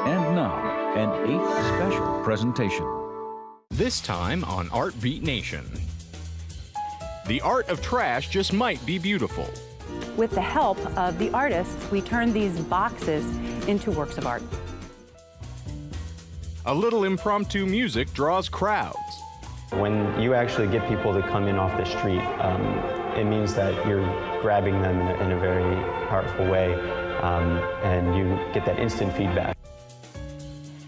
And now, an 8th special presentation. This time on Art Beat Nation. The art of trash just might be beautiful. With the help of the artists, we turned these boxes into works of art. A little impromptu music draws crowds. When you actually get people to come in off the street, it means that you're grabbing them in a very powerful way, and you get that instant feedback.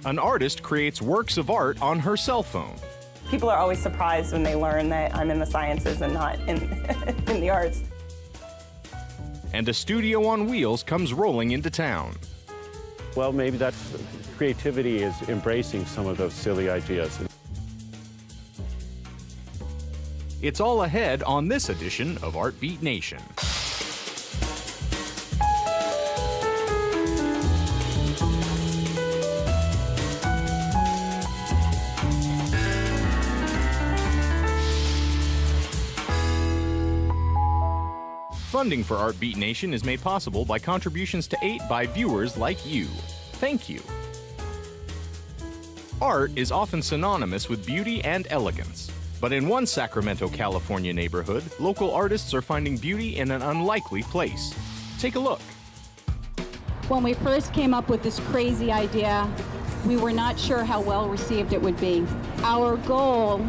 An artist creates works of art on her cell phone. People are always surprised when they learn that I'm in the sciences and not in, in the arts. And a studio on wheels comes rolling into town. Well, maybe that's creativity is embracing some of those silly ideas. It's all ahead on this edition of Art Beat Nation. Funding for Art Beat Nation is made possible by contributions to 8 by viewers like you. Thank you. Art is often synonymous with beauty and elegance. But in one Sacramento, California neighborhood, local artists are finding beauty in an unlikely place. Take a look. When we first came up with this crazy idea, we were not sure how well received it would be. Our goal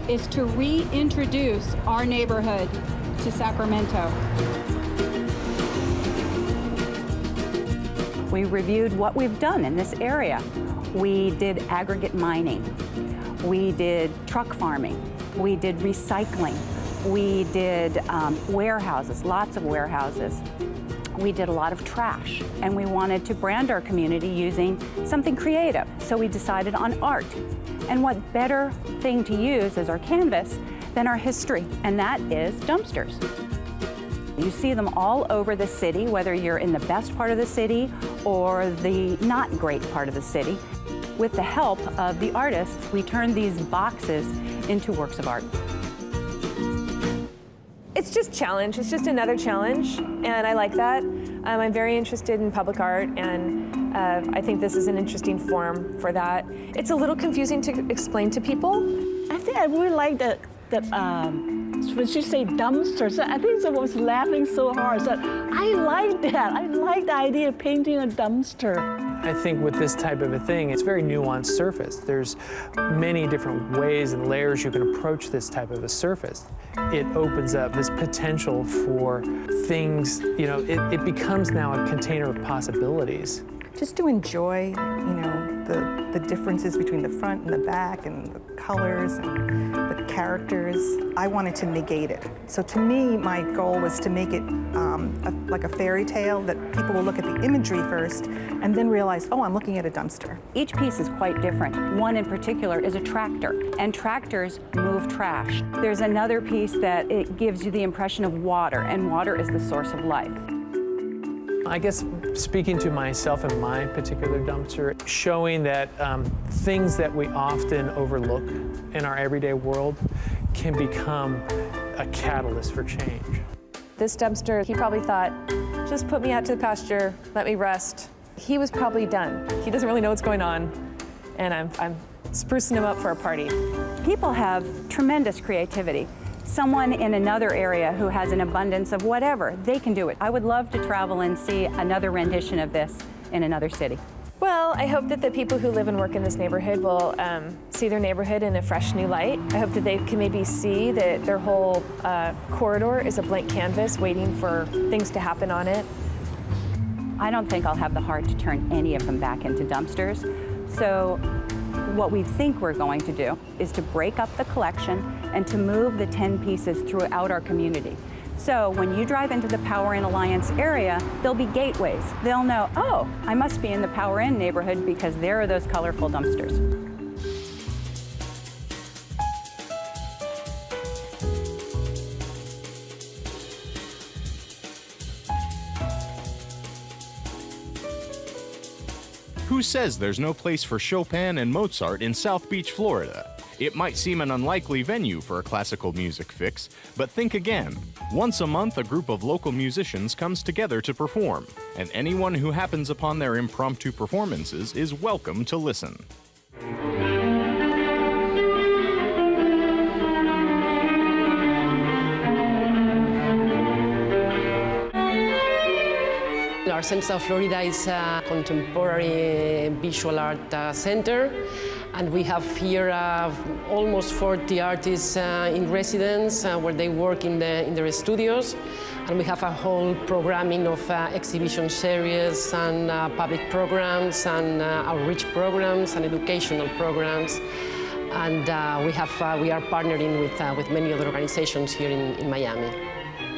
is to reintroduce our neighborhood to Sacramento. We reviewed what we've done in this area. We did aggregate mining. We did truck farming. We did recycling. We did warehouses, lots of warehouses. We did a lot of trash, and we wanted to brand our community using something creative. So we decided on art. And what better thing to use as our canvas than our history, and that is dumpsters. You see them all over the city, whether you're in the best part of the city or the not great part of the city. With the help of the artists, we turned these boxes into works of art. It's just challenge. It's just another challenge, and I like that. I'm very interested in public art, and I think this is an interesting form for that. It's a little confusing to explain to people. I think I really like that when she said dumpsters, I think I was laughing so hard. So I like that. I like the idea of painting a dumpster. I think with this type of a thing, it's a very nuanced surface. There's many different ways and layers you can approach this type of a surface. It opens up this potential for things, you know, it becomes now a container of possibilities. Just to enjoy, the differences between the front and the back and the colors and the characters. I wanted to negate it. So to me, my goal was to make it like a fairy tale that people will look at the imagery first and then realize, oh, I'm looking at a dumpster. Each piece is quite different. One in particular is a tractor, and tractors move trash. There's another piece that it gives you the impression of water, and water is the source of life. I guess speaking to myself and my particular dumpster, showing that things that we often overlook in our everyday world can become a catalyst for change. This dumpster, he probably thought, just put me out to the pasture, let me rest. He was probably done. He doesn't really know what's going on, and I'm sprucing him up for a party. People have tremendous creativity. Someone in another area who has an abundance of whatever, they can do it. I would love to travel and see another rendition of this in another city. Well, I hope that the people who live and work in this neighborhood will see their neighborhood in a fresh new light. I hope that they can maybe see that their whole corridor is a blank canvas waiting for things to happen on it. I don't think I'll have the heart to turn any of them back into dumpsters. So what we think we're going to do is to break up the collection and to move the 10 pieces throughout our community. So when you drive into the Power Inn Alliance area, there'll be gateways. They'll know, oh, I must be in the Power Inn neighborhood because there are those colorful dumpsters. Who says there's no place for Chopin and Mozart in South Beach, Florida? It might seem an unlikely venue for a classical music fix, but think again. Once a month, a group of local musicians comes together to perform, and anyone who happens upon their impromptu performances is welcome to listen. Our Center of Florida is a contemporary visual art center, and we have here almost 40 artists in residence where they work in their studios, and we have a whole programming of exhibition series and public programs and outreach programs and educational programs, and we are partnering with many other organizations here in Miami.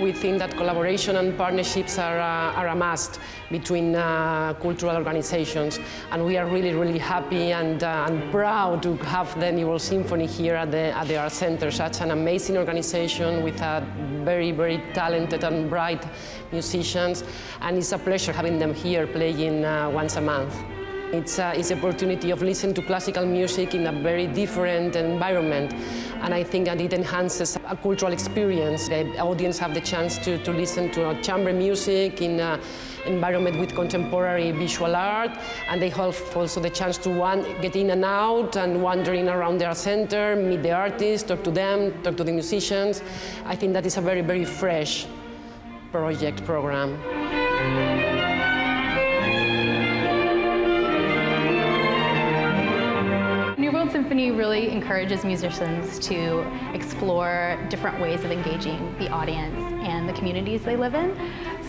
We think that collaboration and partnerships are a must between cultural organizations, and we are really, really happy and proud to have the New World Symphony here at the Art Center, such an amazing organization with very, very talented and bright musicians, and it's a pleasure having them here playing once a month. It's the opportunity of listening to classical music in a very different environment, and I think that it enhances a cultural experience. The audience have the chance to listen to chamber music in an environment with contemporary visual art, and they have also the chance to get in and out and wandering around their center, meet the artists, talk to them, talk to the musicians. I think that is a very, very fresh program. New World Symphony really encourages musicians to explore different ways of engaging the audience and the communities they live in.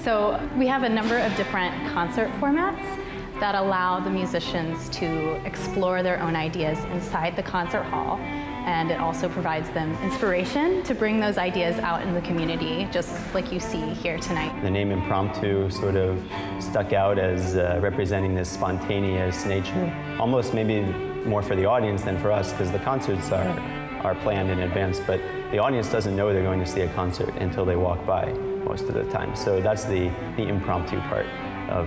So we have a number of different concert formats that allow the musicians to explore their own ideas inside the concert hall, and it also provides them inspiration to bring those ideas out in the community, just like you see here tonight. The name Impromptu sort of stuck out as representing this spontaneous nature, almost maybe more for the audience than for us, because the concerts are planned in advance, but the audience doesn't know they're going to see a concert until they walk by most of the time. So that's the impromptu part of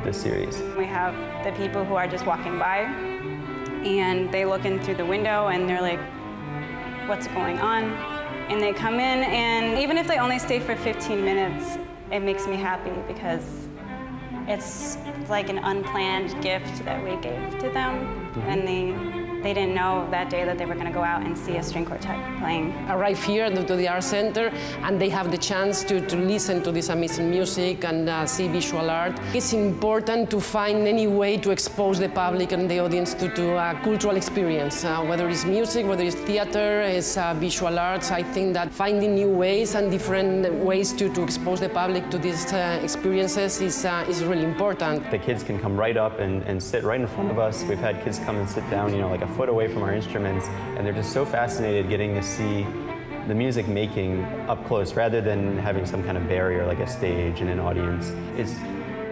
the series. We have the people who are just walking by, and they look in through the window and they're like, what's going on? And they come in, and even if they only stay for 15 minutes, it makes me happy because it's like an unplanned gift that we gave to them, and they didn't know that day that they were going to go out and see a string quartet playing. Arrive here to the Art Center, and they have the chance to listen to this amazing music and see visual art. It's important to find any way to expose the public and the audience to a cultural experience, whether it's music, whether it's theater, it's visual arts. I think that finding new ways and different ways to expose the public to these experiences is really important. The kids can come right up and sit right in front of us. We've had kids come and sit down, like a foot away from our instruments, and they're just so fascinated getting to see the music making up close rather than having some kind of barrier like a stage and an audience. It's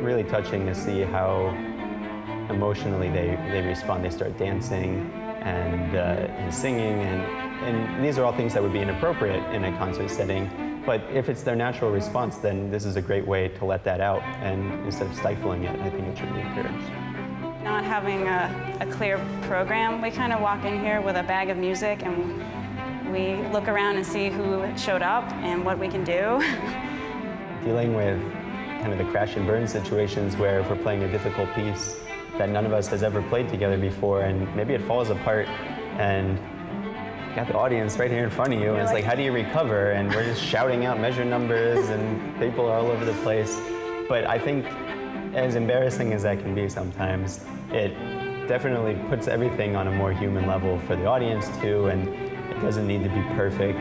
really touching to see how emotionally they respond. They start dancing and singing, and these are all things that would be inappropriate in a concert setting. But if it's their natural response, then this is a great way to let that out, and instead of stifling it, I think it should be encouraged. Not having a clear program, we kind of walk in here with a bag of music and we look around and see who showed up and what we can do. Dealing with kind of the crash and burn situations where if we're playing a difficult piece that none of us has ever played together before, and maybe it falls apart, and you got the audience right here in front of you, and it's like, how do you recover? And we're just shouting out measure numbers and people are all over the place. But I think as embarrassing as that can be sometimes, it definitely puts everything on a more human level for the audience too, and it doesn't need to be perfect.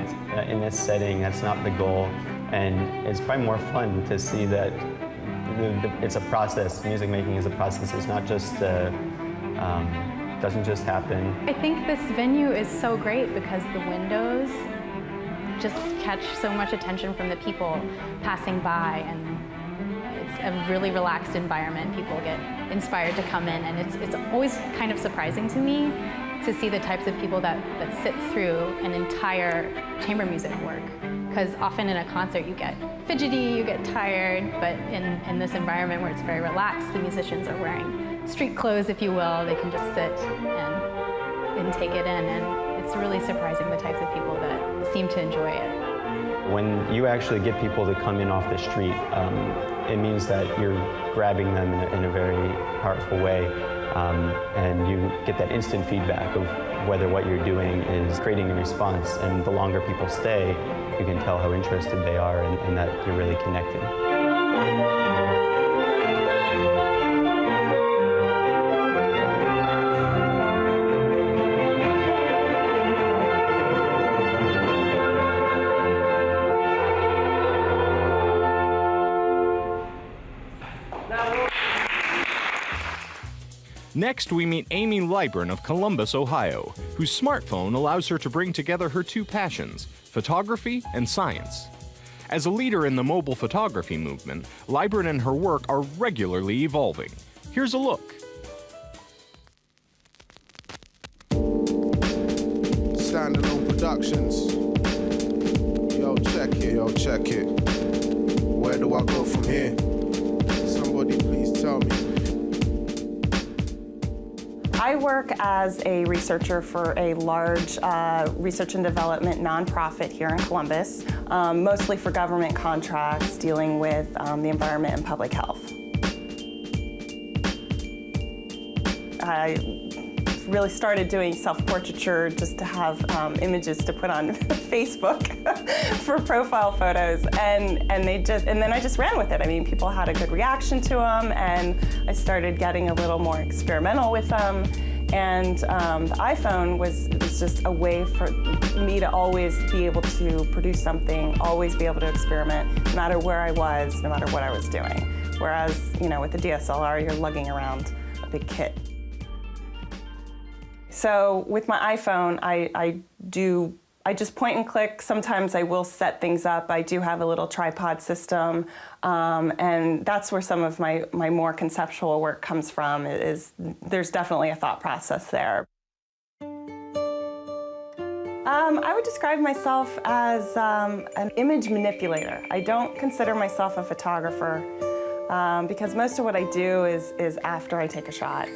In this setting, that's not the goal, and it's probably more fun to see that it's a process. Music making is a process. It's not just, doesn't just happen. I think this venue is so great because the windows just catch so much attention from the people passing by, and it's a really relaxed environment. People get inspired to come in, and it's always kind of surprising to me to see the types of people that sit through an entire chamber music work. Because often in a concert you get fidgety, you get tired, but in this environment where it's very relaxed, the musicians are wearing street clothes, if you will. They can just sit and take it in, and it's really surprising the types of people that seem to enjoy it. When you actually get people to come in off the street, it means that you're grabbing them in a very powerful way, and you get that instant feedback of whether what you're doing is creating a response. And the longer people stay, you can tell how interested they are and that you're really connecting. Next, we meet Amy Libran of Columbus, Ohio, whose smartphone allows her to bring together her two passions, photography and science. As a leader in the mobile photography movement, Libran and her work are regularly evolving. Here's a look. Standalone Productions. Yo, check it. Where do I go from here? Somebody please tell me. I work as a researcher for a large research and development nonprofit here in Columbus, mostly for government contracts dealing with the environment and public health. I really started doing self-portraiture just to have images to put on Facebook for profile photos, and then I just ran with it. I mean, people had a good reaction to them, and I started getting a little more experimental with them. And the iPhone was just a way for me to always be able to produce something, always be able to experiment, no matter where I was, no matter what I was doing. Whereas, you know, with the DSLR, you're lugging around a big kit. So with my iPhone, I just point and click. Sometimes I will set things up. I do have a little tripod system, and that's where some of my more conceptual work comes from. There's definitely a thought process there. I would describe myself as an image manipulator. I don't consider myself a photographer because most of what I do is after I take a shot.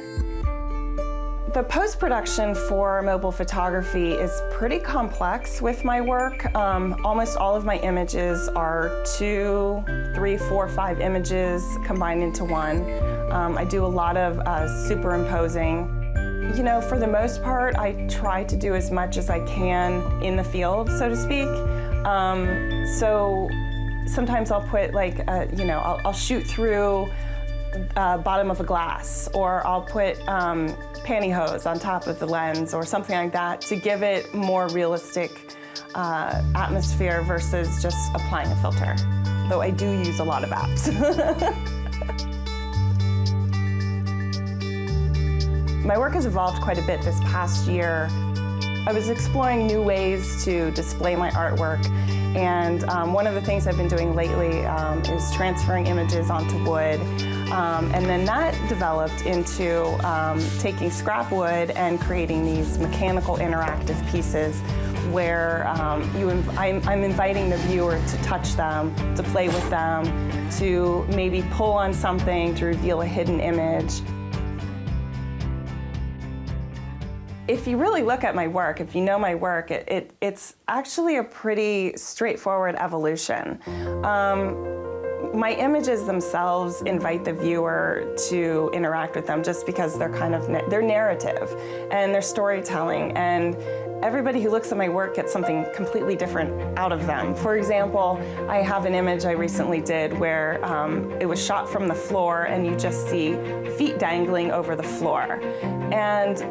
The post-production for mobile photography is pretty complex with my work. Almost all of my images are 2, 3, 4, 5 images combined into one. I do a lot of superimposing. You know, for the most part, I try to do as much as I can in the field, so to speak. So sometimes I'll put I'll shoot through bottom of a glass, or I'll put pantyhose on top of the lens or something like that to give it more realistic atmosphere versus just applying a filter, though I do use a lot of apps. My work has evolved quite a bit this past year. I was exploring new ways to display my artwork, and one of the things I've been doing lately is transferring images onto wood. And then that developed into taking scrap wood and creating these mechanical interactive pieces where I'm inviting the viewer to touch them, to play with them, to maybe pull on something to reveal a hidden image. If you really look at my work, if you know my work, it's actually a pretty straightforward evolution. My images themselves invite the viewer to interact with them just because they're they're narrative and they're storytelling, and everybody who looks at my work gets something completely different out of them. For example, I have an image I recently did where it was shot from the floor and you just see feet dangling over the floor. And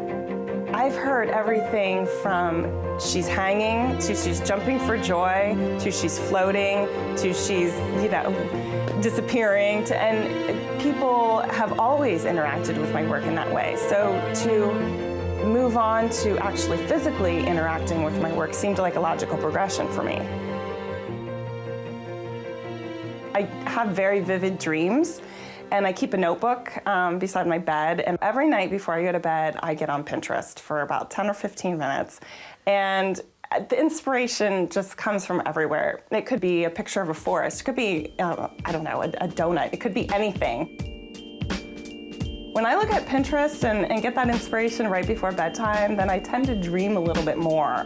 I've heard everything from she's hanging, to she's jumping for joy, to she's floating, to she's, disappearing, and people have always interacted with my work in that way. So to move on to actually physically interacting with my work seemed like a logical progression for me. I have very vivid dreams, and I keep a notebook beside my bed, and every night before I go to bed, I get on Pinterest for about 10 or 15 minutes, and the inspiration just comes from everywhere. It could be a picture of a forest, it could be, I don't know, a donut, it could be anything. When I look at Pinterest and get that inspiration right before bedtime, then I tend to dream a little bit more.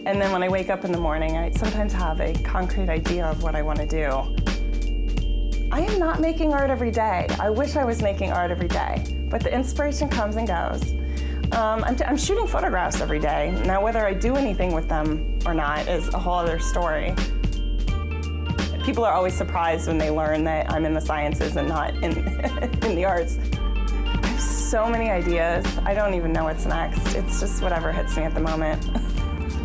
And then when I wake up in the morning, I sometimes have a concrete idea of what I want to do. I am not making art every day. I wish I was making art every day, but the inspiration comes and goes. I'm shooting photographs every day. Now, whether I do anything with them or not is a whole other story. People are always surprised when they learn that I'm in the sciences and not in the arts. I have so many ideas. I don't even know what's next. It's just whatever hits me at the moment.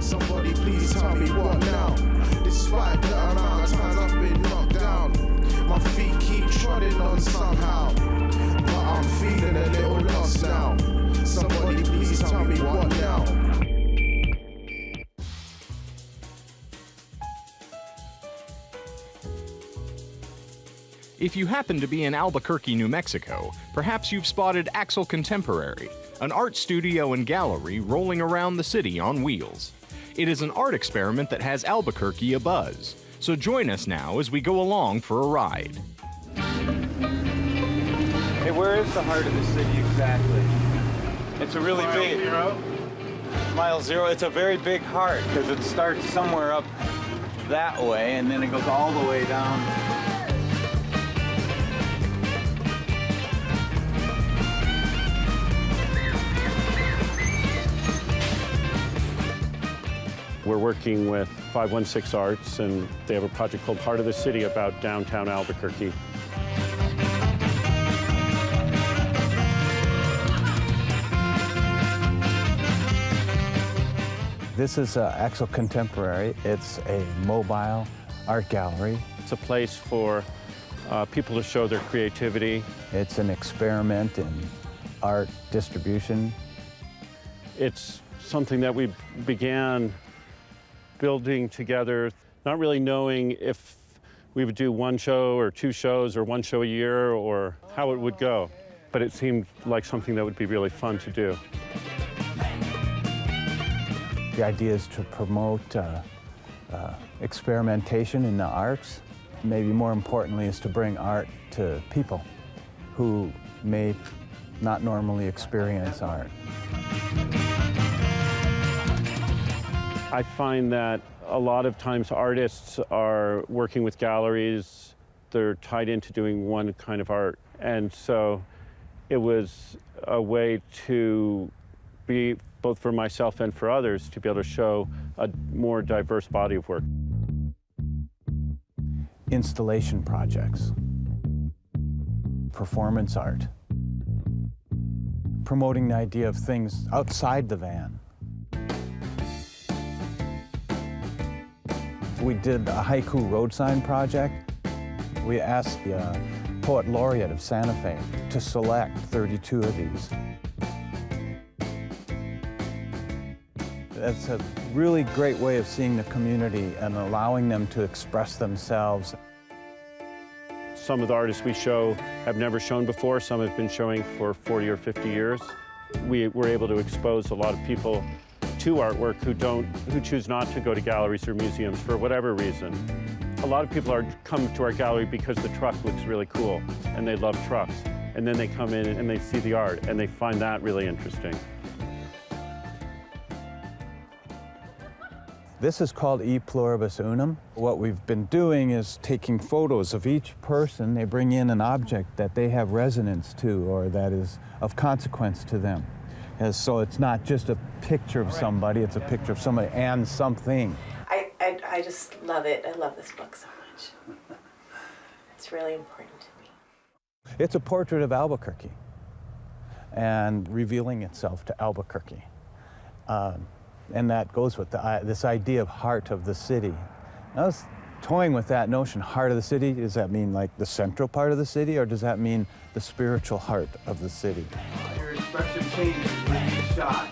Somebody please tell me what now? Despite the amount of times I've been knocked down, my feet keep trotting on somehow. But I'm feeling a little lost now. Somebody please tell me what now? If you happen to be in Albuquerque, New Mexico, perhaps you've spotted Axle Contemporary, an art studio and gallery rolling around the city on wheels. It is an art experiment that has Albuquerque abuzz. So join us now as we go along for a ride. Hey, where is the heart of the city exactly? It's a really big... Mile Zero. It's a very big heart because it starts somewhere up that way and then it goes all the way down. We're working with 516 Arts, and they have a project called Heart of the City about downtown Albuquerque. This is Axle Contemporary. It's a mobile art gallery. It's a place for people to show their creativity. It's an experiment in art distribution. It's something that we began building together, not really knowing if we would do one show or two shows or one show a year or how it would go. But it seemed like something that would be really fun to do. The idea is to promote experimentation in the arts. Maybe more importantly is to bring art to people who may not normally experience art. I find that a lot of times artists are working with galleries. They're tied into doing one kind of art. And so it was a way to be, both for myself and for others, to be able to show a more diverse body of work. Installation projects, performance art, promoting the idea of things outside the van. We did a haiku road sign project. We asked the Poet Laureate of Santa Fe to select 32 of these. That's a really great way of seeing the community and allowing them to express themselves. Some of the artists we show have never shown before. Some have been showing for 40 or 50 years. We were able to expose a lot of people to artwork who choose not to go to galleries or museums for whatever reason. A lot of people come to our gallery because the truck looks really cool and they love trucks. And then they come in and they see the art and they find that really interesting. This is called E Pluribus Unum. What we've been doing is taking photos of each person. They bring in an object that they have resonance to or that is of consequence to them. And so it's not just a picture of somebody, it's a picture of somebody and something. I just love it. I love this book so much. It's really important to me. It's a portrait of Albuquerque and revealing itself to Albuquerque. And that goes with this idea of heart of the city. I was toying with that notion, heart of the city. Does that mean like the central part of the city, or does that mean the spiritual heart of the city? Your expression changes with each shot.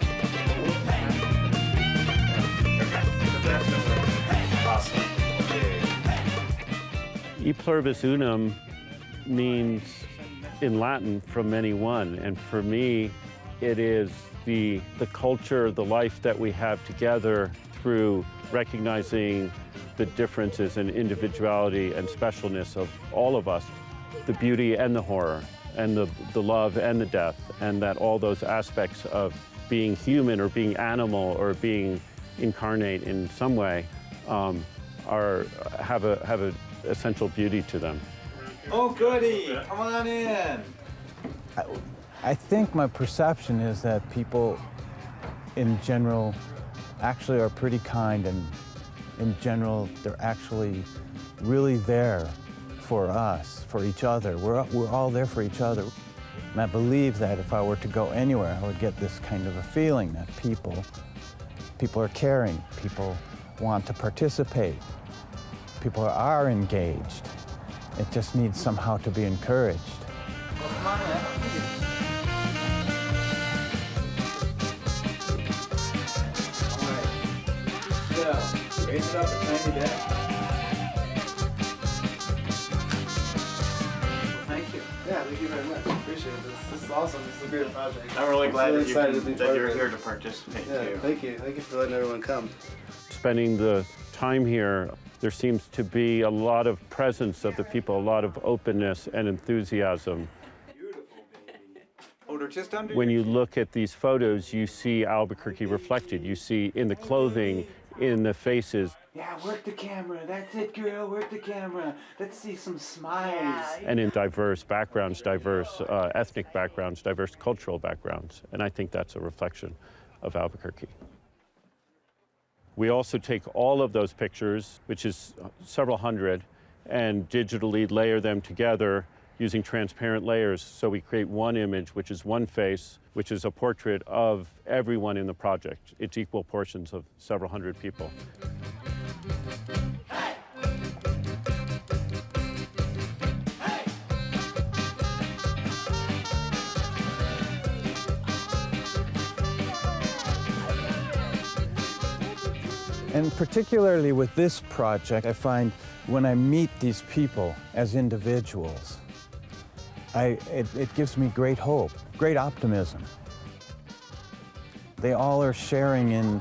Awesome. E Pluribus Unum means in Latin from many one, and for me it is the culture, the life that we have together through recognizing the differences in individuality and specialness of all of us, the beauty and the horror. and the love and the death, and that all those aspects of being human or being animal or being incarnate in some way have a essential beauty to them. Oh, goody! Come on in. I think my perception is that people in general actually are pretty kind, and in general they're actually really there for us, for each other. We're all there for each other. And I believe that if I were to go anywhere, I would get this kind of a feeling that people are caring, people want to participate, people are engaged. It just needs somehow to be encouraged. Well, come on in. All right. So, raise it up a tiny bit. Thank you. Yeah, thank you very much. Appreciate this. This is awesome. This is a great project. I'm really glad that you're part here of to participate it. Yeah, too. thank you. Thank you for letting everyone come. Spending the time here, there seems to be a lot of presence of the people, a lot of openness and enthusiasm. Oh, they're just under When you look at these photos, you see Albuquerque reflected. You see in the clothing, in the faces. Yeah, work the camera. That's it, girl. Work the camera. Let's see some smiles. And in diverse backgrounds, diverse ethnic backgrounds, diverse cultural backgrounds. And I think that's a reflection of Albuquerque. We also take all of those pictures, which is several hundred, and digitally layer them together using transparent layers. So we create one image, which is one face, which is a portrait of everyone in the project. It's equal portions of several hundred people. And particularly with this project, I find when I meet these people as individuals, it gives me great hope, great optimism. They all are sharing in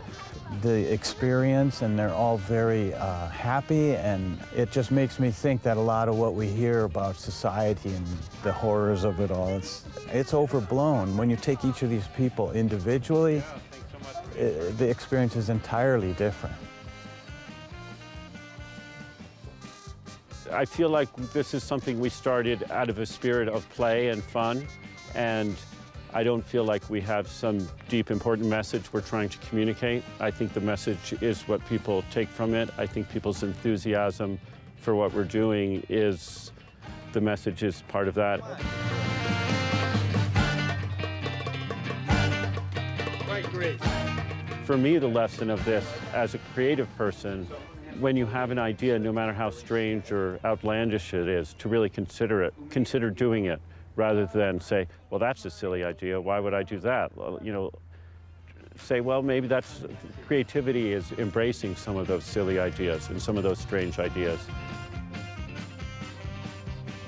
the experience, and they're all very happy, and it just makes me think that a lot of what we hear about society and the horrors of it all, it's overblown. When you take each of these people individually, the experience is entirely different. I feel like this is something we started out of a spirit of play and fun, and I don't feel like we have some deep, important message we're trying to communicate. I think the message is what people take from it. I think people's enthusiasm for what we're doing is, the message is part of that. Right, great. For me, the lesson of this, as a creative person, when you have an idea, no matter how strange or outlandish it is, to really consider it, consider doing it, rather than say, well, that's a silly idea, why would I do that? Well, you know, say, well, maybe that's, creativity is embracing some of those silly ideas and some of those strange ideas.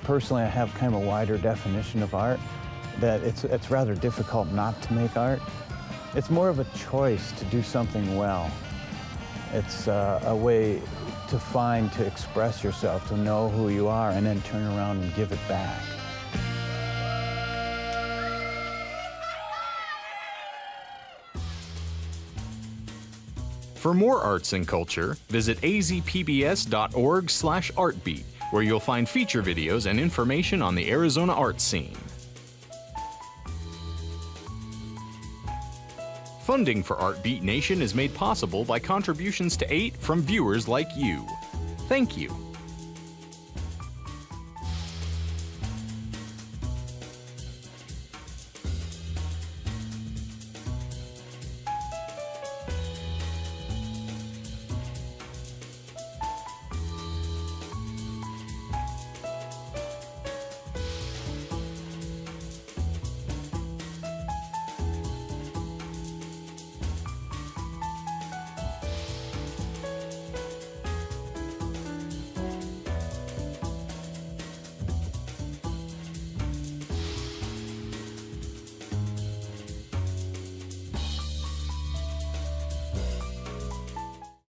Personally, I have kind of a wider definition of art, that it's rather difficult not to make art. It's more of a choice to do something well. It's a way to express yourself, to know who you are, and then turn around and give it back. For more arts and culture, visit azpbs.org/artbeat, where you'll find feature videos and information on the Arizona art scene. Funding for Artbeat Nation is made possible by contributions to 8 from viewers like you. Thank you.